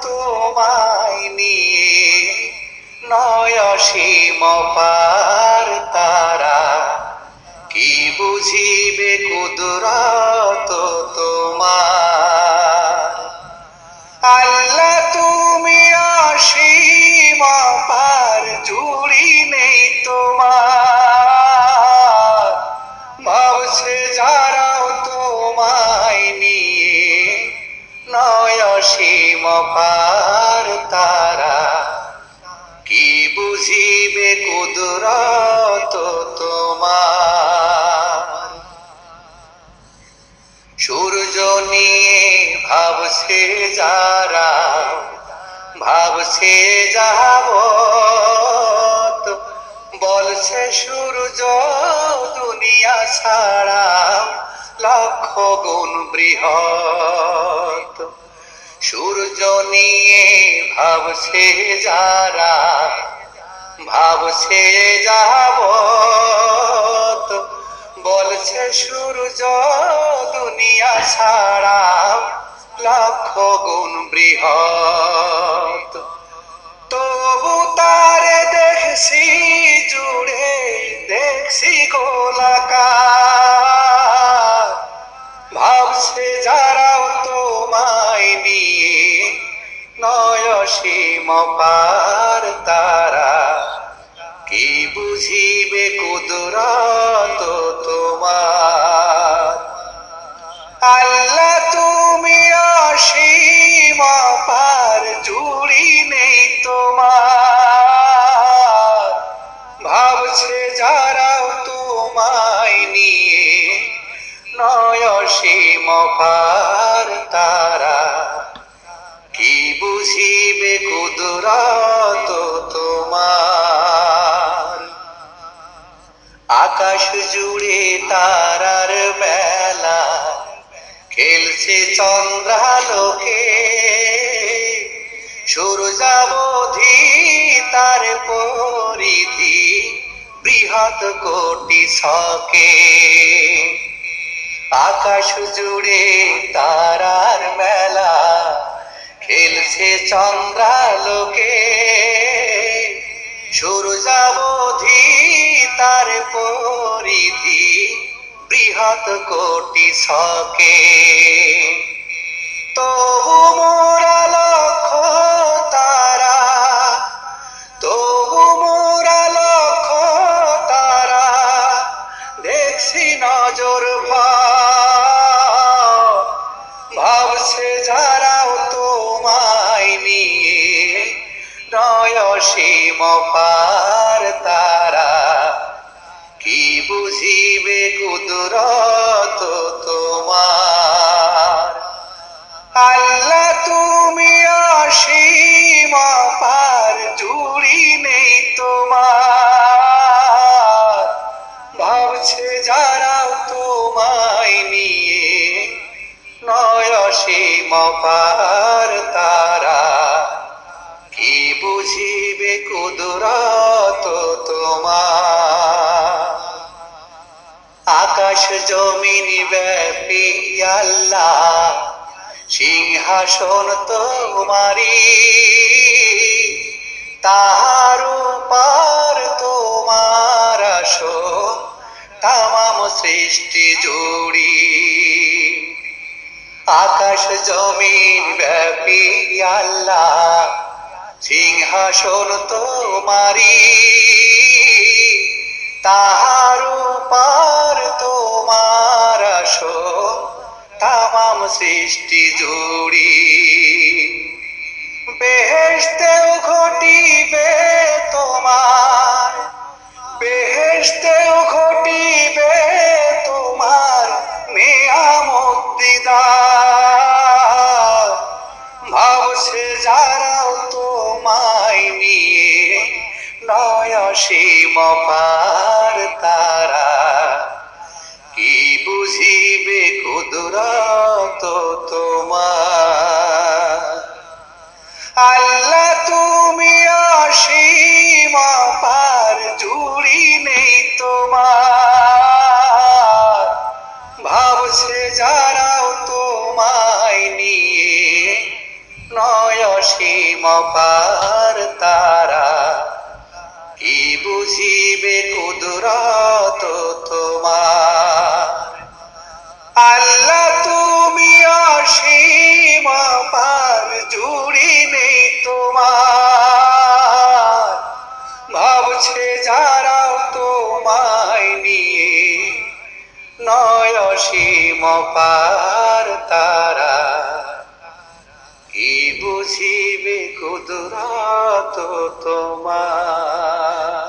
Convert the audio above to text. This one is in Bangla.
তোমায় নিয়ে, নয় অসীম পার তারা, কি বুঝিবে কুদরত তোমার। আল্লাহ তুমি অসীম পার, জুড়ি নেই তোমার। ভাবছে যারাও তোমায় নিয়ে, নয় অসীম পার তারা, কি বুঝিবে কুদরত তোমার। সূর্য নিয়ে ভাবছে যারা, ভাবছে যাবত, বলছে সূর্য দুনিয়া ছাড়া লক্ষ গুণ বৃহৎ। সূর্য নিয়ে ভাবছে যারা, ভাবছে যাবত, বলছে সূর্য দুনিয়া ছাড়া লক্ষ গুণ বৃহৎ। তবু তারে দেখছি জুড়ে, দেখছি গোলাকার। ভাবছে যারাও তোমায় নিয়ে, নয় অসীম পার তারা, কি বুঝিবে কুদরত তোমার। আল্লাহ তুমি অসীম পার, জুড়ি নেই তোমার। ভাবছে যারাও তোমায় নিয়ে, নয় অসীম পার তারা, কি বুঝিবে কুদরত তোমার। আকাশ জুড়ে তারার বেলা, খেলছে চন্দ্রালোকে, সূর্যাবধি তার পরিধি বৃহৎ কোটি শকে। আকাশ জুড়ে তারার মেলা, খেলছে চন্দ্রালোকে, সূর্যাবধি তার পরিধি বৃহৎ কোটি শকে। তবু মোরা লক্ষ তারা, তবু মোরা লক্ষ তারা, দেখছি নজর ভর। ভাবছে যারাও তোমায় নিয়ে, নয় অসীম পার তারা, কি বুঝিবে কুদরত তোমার। আল্লাহ তুমি অসীম পার, জুড়ি নেই তোমার। ভাবছে যারাও তোমায় নিয়ে, নয় অসীম পার তারা, কি বুঝিবে কুদরত তোমার। আকাশ জমিন ব্যাপী আল্লাহ, সিংহাসন তোমারি, তাহার উপর তোমার আসন, তামাম সৃষ্টি জুড়ি। আকাশ জমিন ব্যাপী আল্লাহ, সিংহাসন তোমারি, তাহার উপর তোমার আসন, তামাম সৃষ্টি জুড়ি। বেহেশতেও ঘটিবে তোমার, বেহেশতেও ঘটিবে তোমার নেয়ামত দিদার। ভাবছে যারাও তোমায় নিয়ে, নয় অসীম পার তারা, কি বুঝিবে কুদরত তোমার। আল্লাহ তুমি অসীম পার, জুড়ি নেই তোমার। ভাবছে যারাও তোমায় নিয়ে, নয় অসীম পার তারা, কি বুঝিবে কুদরত তোমার। আল্লাহ তুমি অসীম পার, জুড়ি নেই তোমার। ভাবছে যারা তোমায় নিয়ে, নয় অসীম পার তারা, কি বুঝিবে কুদরত তোমার।